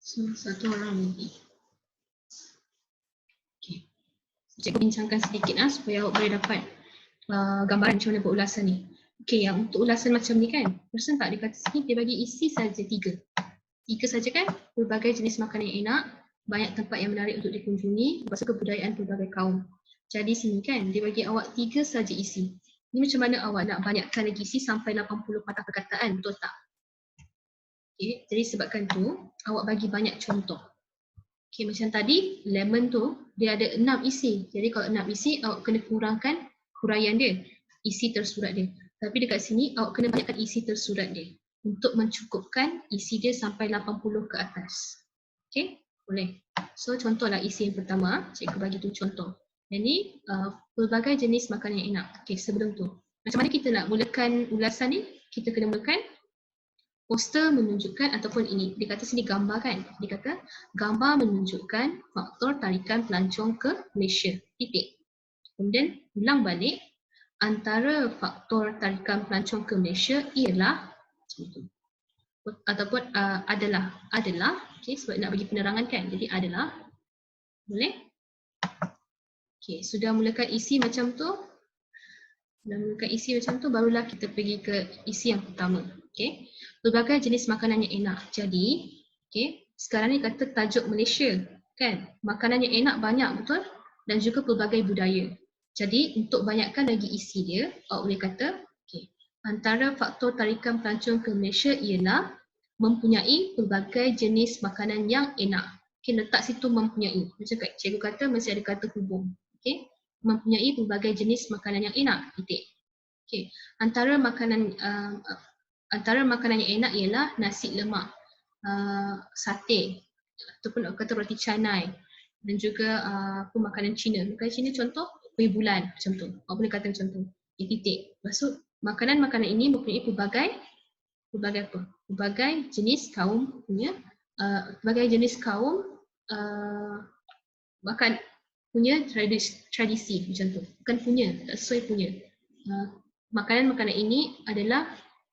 So, satu orang lagi. Okay. Cikgu bincangkan sedikit supaya awak boleh dapat gambaran macam mana buat ulasan ni. Okey, yang untuk ulasan macam ni kan, perasan tak dia kata sini dia bagi isi saja 3. 3 saja kan, pelbagai jenis makanan yang enak, banyak tempat yang menarik untuk dikunjungi, lepas tu kebudayaan pelbagai kaum. Jadi sini kan, dia bagi awak 3 saja isi. Ni macam mana awak nak banyakkan lagi isi sampai 80 patah perkataan, betul tak? Okey, jadi sebabkan tu, awak bagi banyak contoh. Okey, macam tadi, lemon tu, dia ada 6 isi. Jadi kalau 6 isi, awak kena kurangkan huraian dia, isi tersurat dia. Tapi dekat sini, awak kena banyakkan isi tersurat dia untuk mencukupkan isi dia sampai 80 ke atas. Okey, boleh. So, contohlah isi yang pertama, cikgu bagi tu contoh. Yang ni, pelbagai jenis makanan yang enak. Okey, sebelum tu, macam mana kita nak mulakan ulasan ni? Kita kena mulakan poster menunjukkan ataupun ini, dia kata sini gambar kan, dia kata gambar menunjukkan faktor tarikan pelancong ke Malaysia, titik. Kemudian ulang balik, antara faktor tarikan pelancong ke Malaysia ialah ataupun adalah, okay, sebab nak bagi penerangan kan, jadi adalah, boleh? Okay, sudah mulakan isi macam tu, barulah kita pergi ke isi yang pertama. Okay. Pelbagai jenis makanan yang enak. Jadi, okay, sekarang ni kata tajuk Malaysia, kan? Makanan yang enak banyak, betul? Dan juga pelbagai budaya. Jadi, untuk banyakkan lagi isi dia, awak boleh kata, okay, antara faktor tarikan pelancong ke Malaysia ialah mempunyai pelbagai jenis makanan yang enak. Okay, letak situ mempunyai. Macam cikgu kata, mesti ada kata hubung. Okay. Mempunyai pelbagai jenis makanan yang enak, titik. Okay. Antara makanan yang enak ialah nasi lemak, sate, ataupun kata roti canai, dan juga makanan Cina. Makanan Cina contoh kuih bulan macam tu. Awak boleh kata macam tu. Titik. Maksud makanan-makanan ini mempunyai pelbagai jenis kaum punya, pelbagai jenis kaum makan punya tradisi macam tu. Bukan punya, tak sesuai punya. Makanan-makanan ini adalah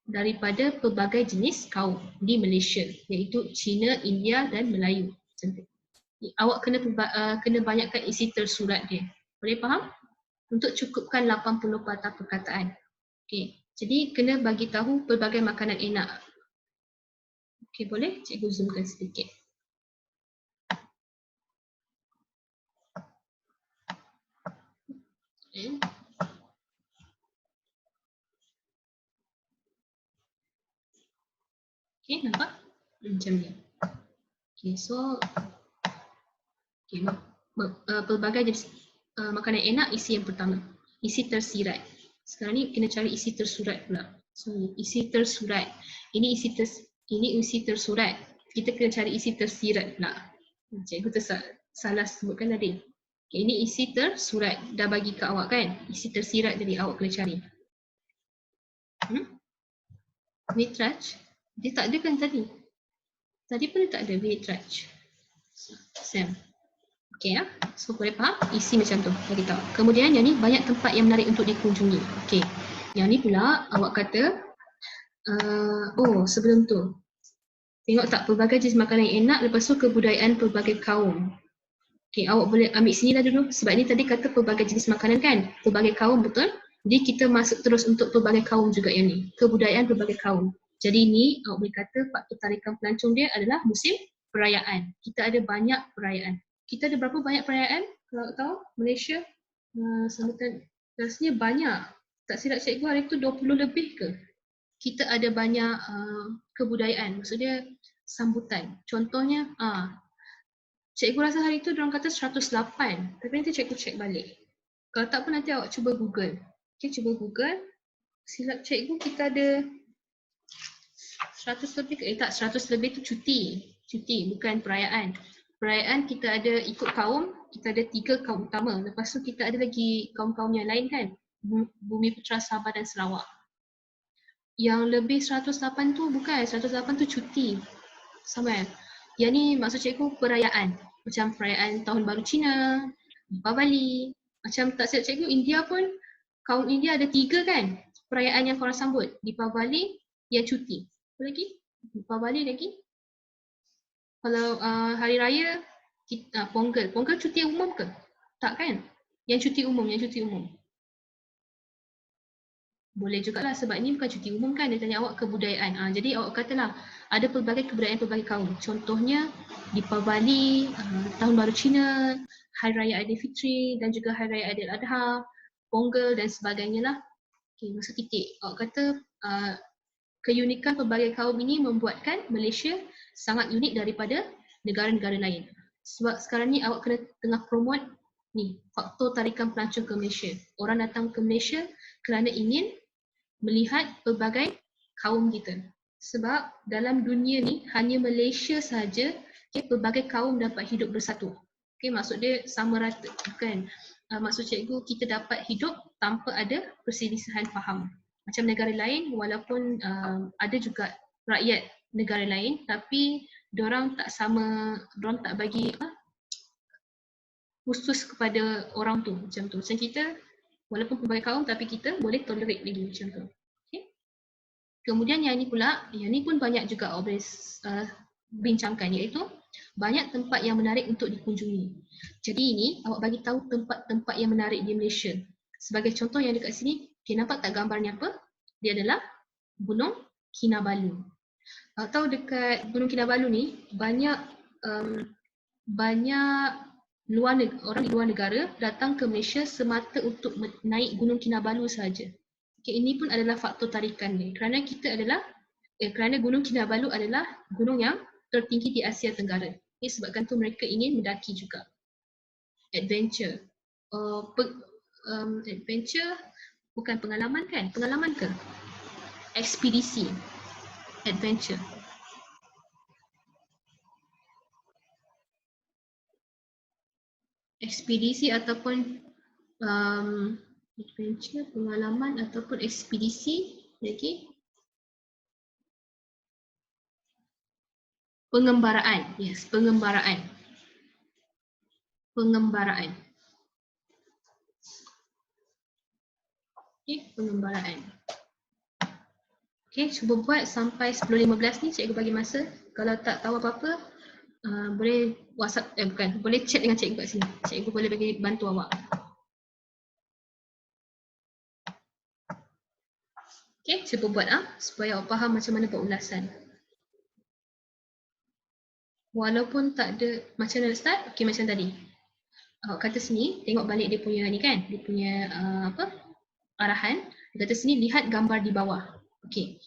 daripada pelbagai jenis kaum di Malaysia, iaitu Cina, India dan Melayu. Macam tu. Awak kena banyakkan isi tersurat dia. Boleh faham? Untuk cukupkan 80 patah perkataan. Okey. Jadi kena bagi tahu pelbagai makanan enak. Okey, boleh? Cikgu zoomkan sedikit. Okay. Okay, nampak? Macam ni. Okay, so okay, pelbagai jenis makanan enak, isi yang pertama. Isi tersirat. Sekarang ni kena cari isi tersurat pula. So, isi tersurat. Ini isi tersurat. Kita kena cari isi tersirat pula. Cikgu salah sebutkan tadi. Okay, ini isi tersurat. Dah bagi ke awak kan? Isi tersirat jadi awak kena cari. Vitraj. Dia tak ada kan tadi? Tadi pun dia tak ada Vitraj. Sam. Okay ya. So boleh faham? Isi macam tu. Bagi tahu. Kemudian yang ni banyak tempat yang menarik untuk dikunjungi. Okay. Yang ni pula awak kata, sebelum tu. Tengok tak pelbagai jenis makanan yang enak, lepas tu kebudayaan pelbagai kaum. Okay, awak boleh ambil sini lah dulu. Sebab ni tadi kata pelbagai jenis makanan kan? Pelbagai kaum, betul? Jadi kita masuk terus untuk pelbagai kaum juga yang ni. Kebudayaan pelbagai kaum. Jadi ni awak boleh kata faktor tarikan pelancong dia adalah musim perayaan. Kita ada banyak perayaan. Kita ada berapa banyak perayaan? Kalau tahu, Malaysia, sambutan rasanya banyak. Tak silap cikgu hari tu 20 lebih ke? Kita ada banyak kebudayaan. Maksudnya sambutan. Contohnya, cikgu rasa hari tu diorang kata 108. Tapi nanti cikgu cek balik. Kalau tak pun nanti awak cuba Google. Okay, cuba Google. Silap cikgu kita ada 100 lebih ke? Tak, 100 lebih tu cuti. Cuti, bukan perayaan. Perayaan kita ada ikut kaum, kita ada 3 kaum utama. Lepas tu kita ada lagi kaum-kaum yang lain kan? Bumi Putra, Sabah dan Sarawak. Yang lebih 108 tu bukan, 108 tu cuti. Sama. Yang ni maksud cikgu perayaan. Macam perayaan Tahun Baru Cina, Deepavali. Macam tak silap cikgu, India pun, kaum India ada 3 kan? Perayaan yang korang sambut. Deepavali, yang cuti. Apa lagi? Deepavali lagi. Kalau hari raya kita, Ponggel. Ponggel cuti umum ke? Tak kan? Yang cuti umum, yang cuti umum. Boleh jugalah sebab ni bukan cuti umum kan, dia tanya awak kebudayaan. Jadi awak katalah ada pelbagai kebudayaan pelbagai kaum. Contohnya di Bali, Tahun Baru Cina, Hari Raya Aidilfitri dan juga Hari Raya Aidiladha, Ponggel dan sebagainya lah. Okey, masa titik. Awak kata keunikan pelbagai kaum ini membuatkan Malaysia sangat unik daripada negara-negara lain. Sebab sekarang ni awak kena tengah promote ni, faktor tarikan pelancong ke Malaysia. Orang datang ke Malaysia kerana ingin melihat pelbagai kaum kita. Sebab dalam dunia ni hanya Malaysia saja pelbagai kaum dapat hidup bersatu. Maksud dia sama rata, bukan? Maksud cikgu kita dapat hidup tanpa ada perselisihan faham. Macam negara lain walaupun ada juga rakyat negara lain tapi diorang tak sama, diorang tak bagi khusus kepada orang tu macam tu. Macam kita walaupun pelbagai kaum tapi kita boleh tolerate lagi macam tu. Kemudian yang ni pun banyak juga awak boleh bincangkan, iaitu banyak tempat yang menarik untuk dikunjungi. Jadi ini awak bagi tahu tempat-tempat yang menarik di Malaysia. Sebagai contoh yang dekat sini, nampak tak gambarnya apa? Dia adalah Gunung Kinabalu. Tahu dekat Gunung Kinabalu ni banyak orang di luar negara datang ke Malaysia semata untuk naik Gunung Kinabalu saja. Ini pun adalah faktor tarikan ni. Kerana Gunung Kinabalu adalah gunung yang tertinggi di Asia Tenggara. Sebabkan tu mereka ingin mendaki juga. Adventure. Adventure bukan pengalaman kan? Pengalaman ke? Ekspedisi. Adventure. Ekspedisi ataupun adventure, pengalaman ataupun ekspedisi. Lagi? Pengembaraan. Yes, pengembaraan. Pengembaraan. Pengembaraan. Cuba buat sampai 10.15 ni, cikgu bagi masa. Kalau tak tahu apa-apa, boleh WhatsApp, boleh chat dengan cikgu kat sini. Cikgu boleh bagi bantu awak. Cuba buat supaya awak faham macam mana buat ulasan. Walaupun tak ada macam mana start, macam tadi. Awak kata sini, tengok balik dia punya ni kan, dia punya arahan. Dia kata sini, lihat gambar di bawah.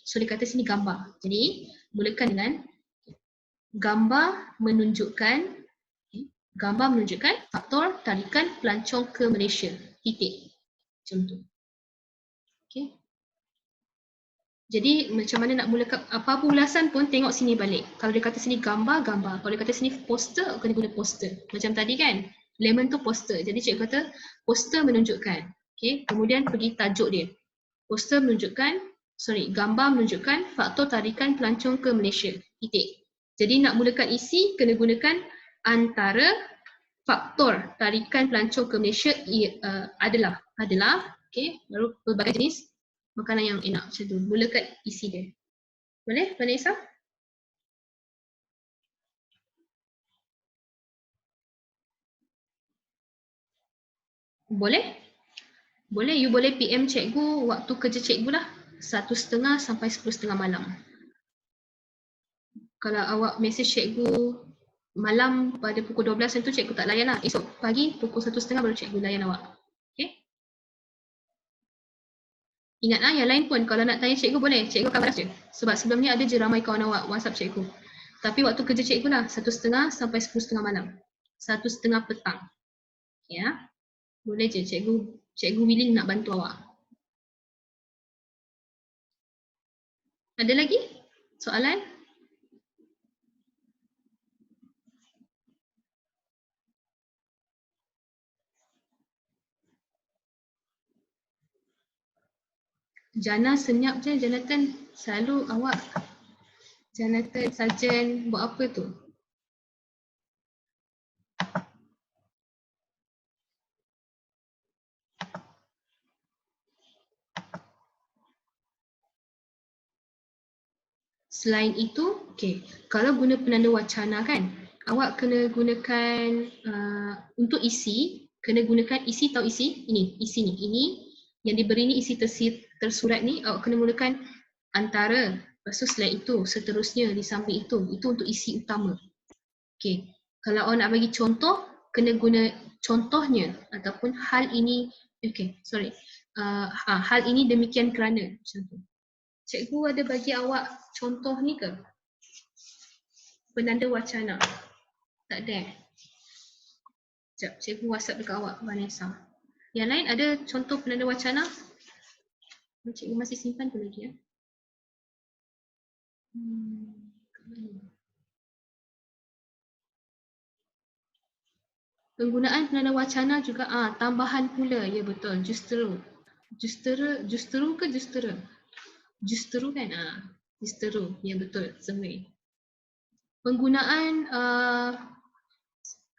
So dia kata sini gambar. Jadi, mulakan dengan gambar menunjukkan faktor tarikan pelancong ke Malaysia. Titik. Macam tu. Jadi macam mana nak mulakan apa-apa ulasan pun tengok sini balik. Kalau dia kata sini gambar, gambar. Kalau dia kata sini poster, kena guna poster. Macam tadi kan, lemon tu poster. Jadi cikgu kata poster menunjukkan. Kemudian pergi tajuk dia. Poster menunjukkan, gambar menunjukkan faktor tarikan pelancong ke Malaysia. Titik. Jadi nak mulakan isi, kena gunakan antara faktor tarikan pelancong ke Malaysia adalah. Baru pelbagai jenis makanan yang enak macam tu. Mulakan isi dia. Boleh, Vanessa? Boleh? Boleh, you boleh PM cikgu waktu kerja cikgu lah. 1:30 sampai 10:30 malam. Kalau awak mesej cikgu malam pada pukul 12 tu cikgu tak layan lah. Esok pagi pukul 1:30 baru cikgu layan awak. Ingat yang lain pun kalau nak tanya cikgu boleh. Cikgu akan balas je. Sebab sebelum ni ada je ramai kawan awak WhatsApp cikgu. Tapi waktu kerja cikgu lah 1:30 sampai 10:30 malam. 1:30 petang. Boleh je cikgu willing nak bantu awak. Ada lagi soalan? Jana senyap je Jonathan. Selalu awak Jonathan Sarjan buat apa tu? Selain itu, Okey, kalau guna penanda wacana kan, awak kena gunakan untuk isi, kena gunakan isi tahu isi? Isi ni. Ini yang diberi ni isi tersurat ni, awak kena mulakan antara, lepas tu selain itu, seterusnya di samping itu untuk isi utama. Okey, kalau awak nak bagi contoh, kena guna contohnya ataupun hal ini, hal ini demikian kerana, macam tu. Cikgu ada bagi awak contoh ni ke? Penanda wacana. Tak ada. Sekejap, cikgu WhatsApp dekat awak, Vanessa. Yang lain ada contoh penanda wacana? Cikgu masih simpan tu lagi ya? Kat mana? Penggunaan penanda wacana juga tambahan pula, ya betul, justeru. Justeru ke justera? Justeru kan? Justeru, ya betul, semua. Penggunaan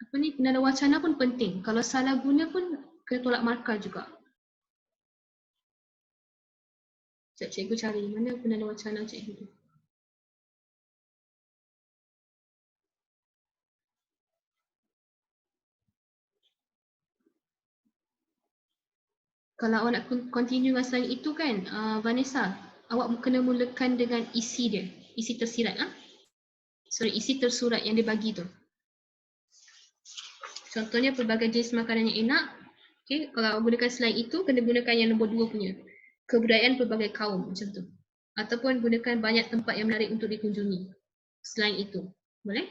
apa ni, penanda wacana pun penting. Kalau salah guna pun kena tolak markah juga. Sekejap cikgu cari, mana penanda wacana cikgu tu? Kalau awak nak continue dengan slide itu kan, Vanessa, awak kena mulakan dengan isi dia, isi tersirat. Isi tersurat yang dia bagi tu. Contohnya pelbagai jenis makanan yang enak. Okay, kalau awak gunakan slide itu, kena gunakan yang nombor 2 punya. Kebudayaan pelbagai kaum, macam tu. Ataupun gunakan banyak tempat yang menarik untuk dikunjungi. Selain itu. Boleh?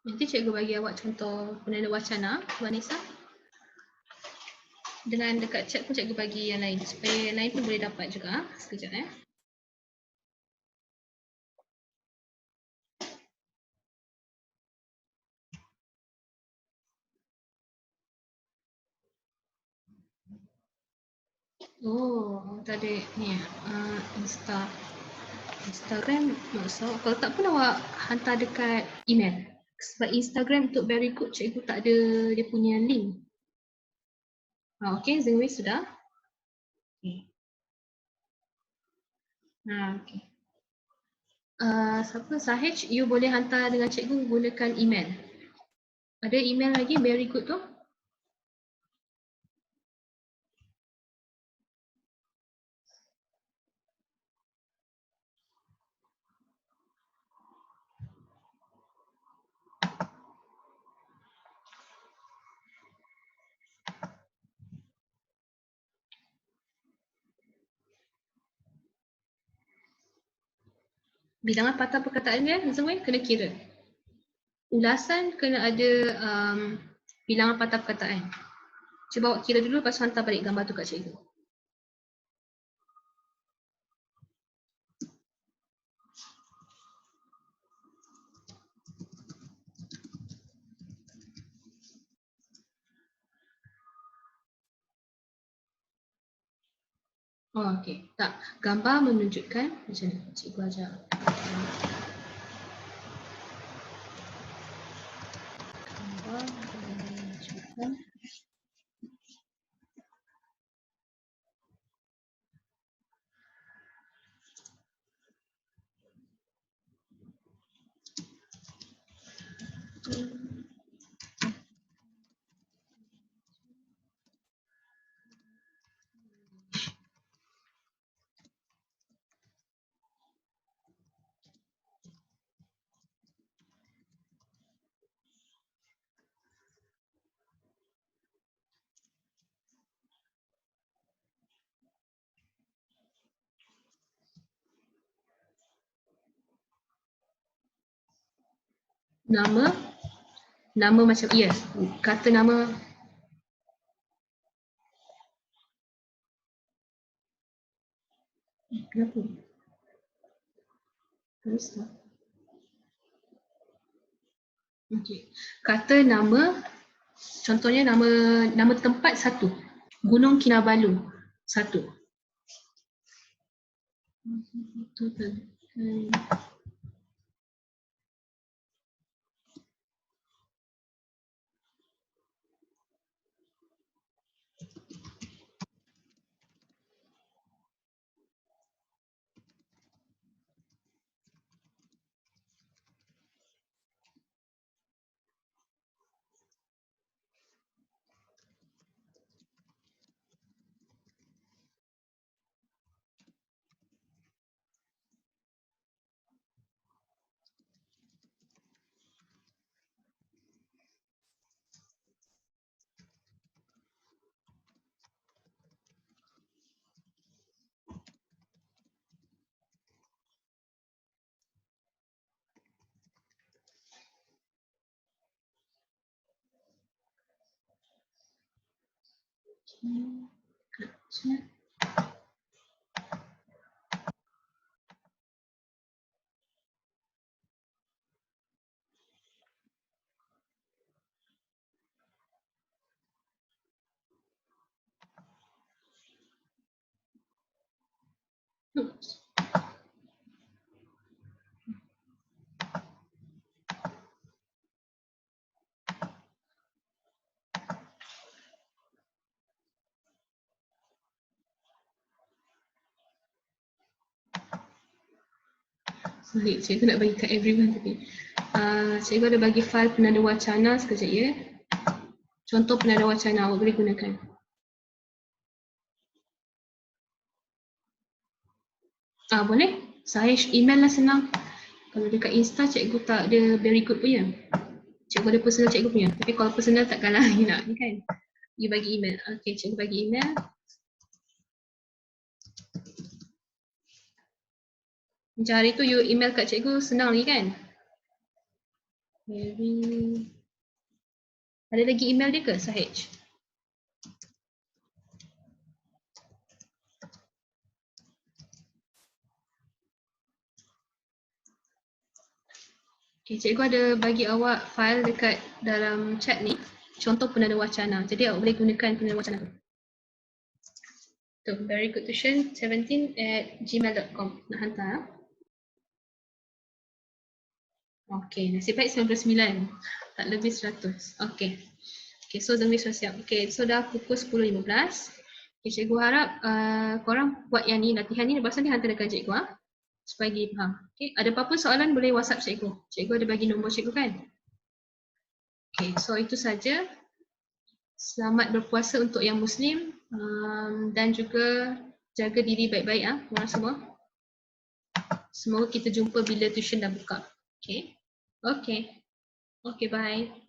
Nanti cikgu bagi awak contoh penanda wacana, Vanessa. Dengan dekat chat pun cikgu bagi yang lain supaya yang lain pun boleh dapat juga. Sekejap Oh, tak ada ni Instagram maksud. Kalau tak pun awak hantar dekat email. Sebab Instagram untuk very good cikgu tak ada dia punya link. Okey, Zengwei sudah. Okay. Okey. Siapa? Sahej, you boleh hantar dengan cikgu gunakan email. Ada email lagi very good tu? Bilangan patah perkataan dia semua kena kira. Ulasan kena ada bilangan patah perkataan. Cuba awak kira dulu, lepas tu hantar balik gambar tu kat cikgu. Oh, okey. Tak, gambar menunjukkan macam mana cikgu ajar. Gambar menunjukkan nama, nama macam yes, kata nama. Kenapa? Terus tak? Okey. Kata nama, contohnya nama tempat satu. Gunung Kinabalu satu. Sorry, cikgu nak bagi kat everyone tapi cikgu ada bagi file penanda wacana sekejap ya. Contoh penanda wacana awak boleh gunakan. Boleh? Saya email lah senang. Kalau dekat Insta cikgu tak ada very good punya. Cikgu ada personal cikgu punya. Tapi kalau personal takkanlah you nak ni kan. You bagi email. Okay, cikgu bagi email. Macam hari tu you email kat cikgu senang lagi kan? Very... Ada lagi email dia ke Sahej? Okay, cikgu ada bagi awak file dekat dalam chat ni. Contoh penanda wacana. Jadi awak boleh gunakan penanda wacana tu. Tu, verygoodtuition17@gmail.com. Nak hantar. Okay, nasib baik 99. Tak lebih 100. Okay. Okay, so Zami sudah siap. Okay, so dah pukul 10.15. Okay, cikgu harap korang buat yang ni, latihan ni, lepas ni hantar dekat cikgu supaya dia faham. Okay, ada apa-apa soalan boleh WhatsApp cikgu. Cikgu ada bagi nombor cikgu kan? Okay, so itu saja. Selamat berpuasa untuk yang Muslim dan juga jaga diri baik-baik korang semua. Semoga kita jumpa bila tuition dah buka. Okay. Okay. Okay, bye.